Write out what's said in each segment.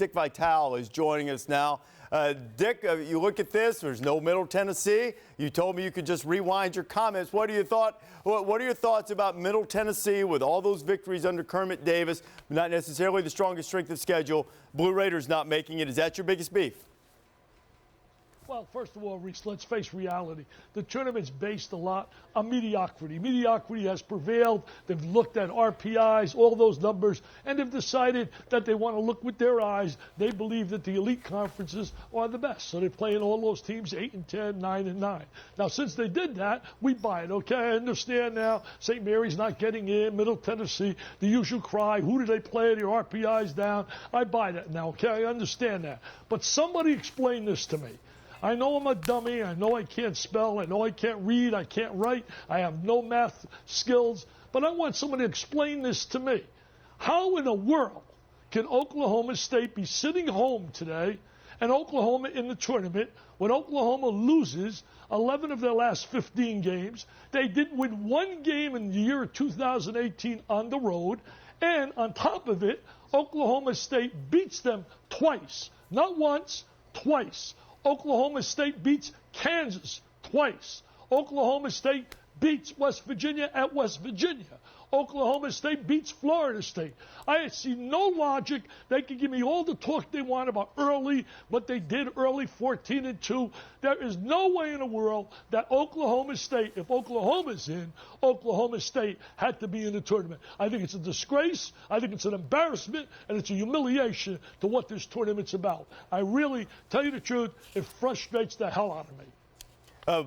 Dick Vitale is joining us now. Dick, you look at this. There's no Middle Tennessee. You told me you could just rewind your comments. What are your thoughts about Middle Tennessee with all those victories under Kermit Davis? Not necessarily the strongest strength of schedule. Blue Raiders not making it. Is that your biggest beef? Well, first of all, Reese, let's face reality. The tournament's based a lot on mediocrity. Mediocrity has prevailed. They've looked at RPIs, all those numbers, and they've decided that they want to look with their eyes. They believe that the elite conferences are the best. So they're playing all those teams 8-10, 9-9. Now, since they did that, we buy it, okay? I understand now. St. Mary's not getting in, Middle Tennessee, the usual cry, who do they play? Their RPIs down. I buy that now, okay? I understand that. But somebody explain this to me. I know I'm a dummy. I know I can't spell. I know I can't read. I can't write. I have no math skills. But I want someone to explain this to me. How in the world can Oklahoma State be sitting home today and Oklahoma in the tournament when Oklahoma loses 11 of their last 15 games? They didn't win one game in the year of 2018 on the road. And on top of it, Oklahoma State beats them twice. Not once, twice. Oklahoma State beats Kansas twice. Oklahoma State beats West Virginia at West Virginia. Oklahoma State beats Florida State. I see no logic. They can give me all the talk they want about early, what they did early, 14-2. There is no way in the world that Oklahoma State, if Oklahoma's in, Oklahoma State had to be in the tournament. I think it's a disgrace. I think it's an embarrassment, and it's a humiliation to what this tournament's about. I really, tell you the truth, it frustrates the hell out of me.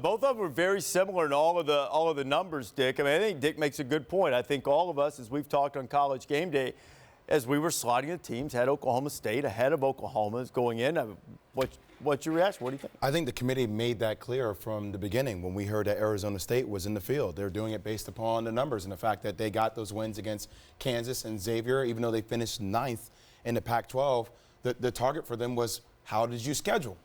Both of them are very similar in all of the numbers, Dick. I mean, I think Dick makes a good point. I think all of us, as we've talked on College Game Day, as we were slotting the teams, had Oklahoma State ahead of Oklahoma's going in. What's your reaction? What do you think? I think the committee made that clear from the beginning when we heard that Arizona State was in the field. They're doing it based upon the numbers and the fact that they got those wins against Kansas and Xavier, even though they finished 9th in the Pac-12. The target for them was, how did you schedule?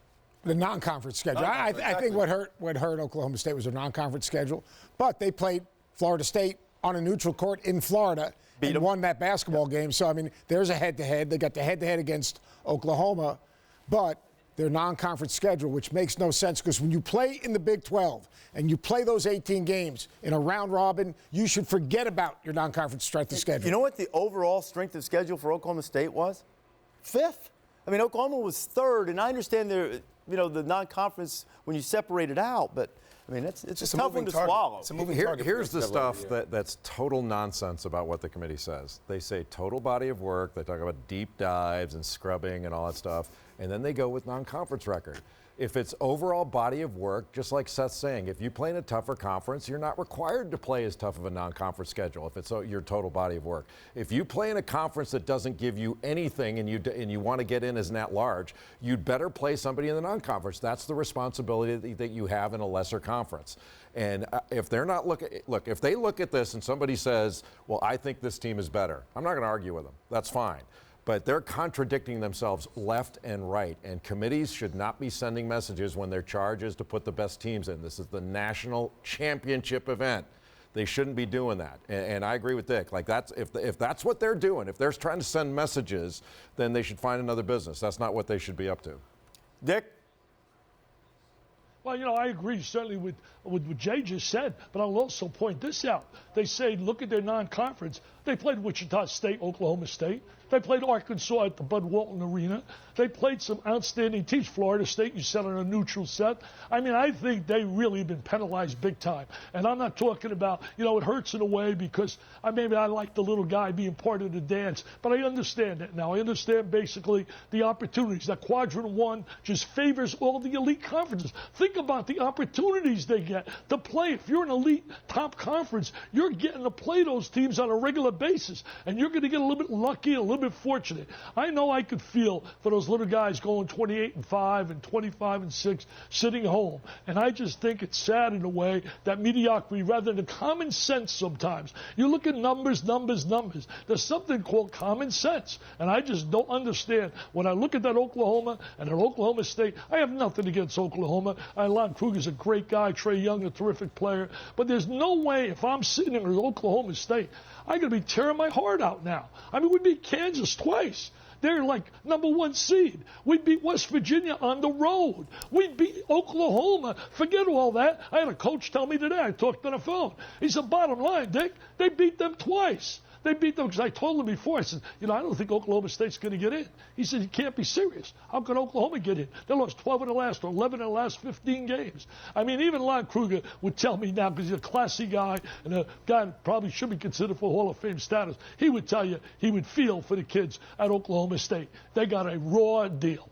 The non-conference schedule. I think what hurt Oklahoma State was their non-conference schedule. But they played Florida State on a neutral court in Florida and won that basketball game. So, I mean, there's a head-to-head. They got the head-to-head against Oklahoma. But their non-conference schedule, which makes no sense because when you play in the Big 12 and you play those 18 games in a round robin, you should forget about your non-conference strength of schedule. You know what the overall strength of schedule for Oklahoma State was? 5th. I mean, Oklahoma was 3rd, and I understand they're – the non-conference when you separate it out, but I mean it's just a tough one to swallow. Here's the stuff that's total nonsense about what the committee says. They say total body of work. They talk about deep dives and scrubbing and all that stuff, and then they go with non-conference record. If it's overall body of work, just like Seth's saying, if you play in a tougher conference, you're not required to play as tough of a non-conference schedule if it's your total body of work. If you play in a conference that doesn't give you anything and you want to get in as an at-large, you'd better play somebody in the non-conference. That's the responsibility that you have in a lesser conference. And if they're not if they look at this and somebody says, well, I think this team is better, I'm not going to argue with them. That's fine. But they're contradicting themselves left and right, and committees should not be sending messages when their charge is to put the best teams in. This is the national championship event. They shouldn't be doing that, and I agree with Dick. Like if that's what they're doing, if they're trying to send messages, then they should find another business. That's not what they should be up to. Dick? Well, I agree certainly with what Jay just said, but I'll also point this out. They say, look at their non-conference. They played Wichita State, Oklahoma State. They played Arkansas at the Bud Walton Arena. They played some outstanding teams. Florida State, you said, on a neutral set. I mean, I think they really have been penalized big time. And I'm not talking about, it hurts in a way because maybe I like the little guy being part of the dance. But I understand that now. I understand basically the opportunities. That quadrant 1 just favors all the elite conferences. Think about the opportunities they get to play. If you're an elite top conference, you're getting to play those teams on a regular basis. And you're going to get a little bit lucky, a little bit fortunate. I know I could feel for those little guys going 28-5 and 25-6 sitting home. And I just think it's sad in a way that mediocrity rather than common sense sometimes. You look at numbers. There's something called common sense. And I just don't understand. When I look at that Oklahoma and that Oklahoma State, I have nothing against Oklahoma. Lon Kruger's a great guy. Trey Young, a terrific player. But there's no way if I'm sitting in Oklahoma State, I'm going to be tearing my heart out now. I mean, we beat Kansas twice. They're like #1 seed. We beat West Virginia on the road. We beat Oklahoma. Forget all that. I had a coach tell me today, I talked on the phone. He said, bottom line, Dick, they beat them twice. They beat them because I told him before, I said, I don't think Oklahoma State's going to get in. He said, you can't be serious. How can Oklahoma get in? They lost 12 in the last or 11 in the last 15 games. I mean, even Lon Kruger would tell me now, because he's a classy guy and a guy that probably should be considered for Hall of Fame status, he would tell you he would feel for the kids at Oklahoma State. They got a raw deal.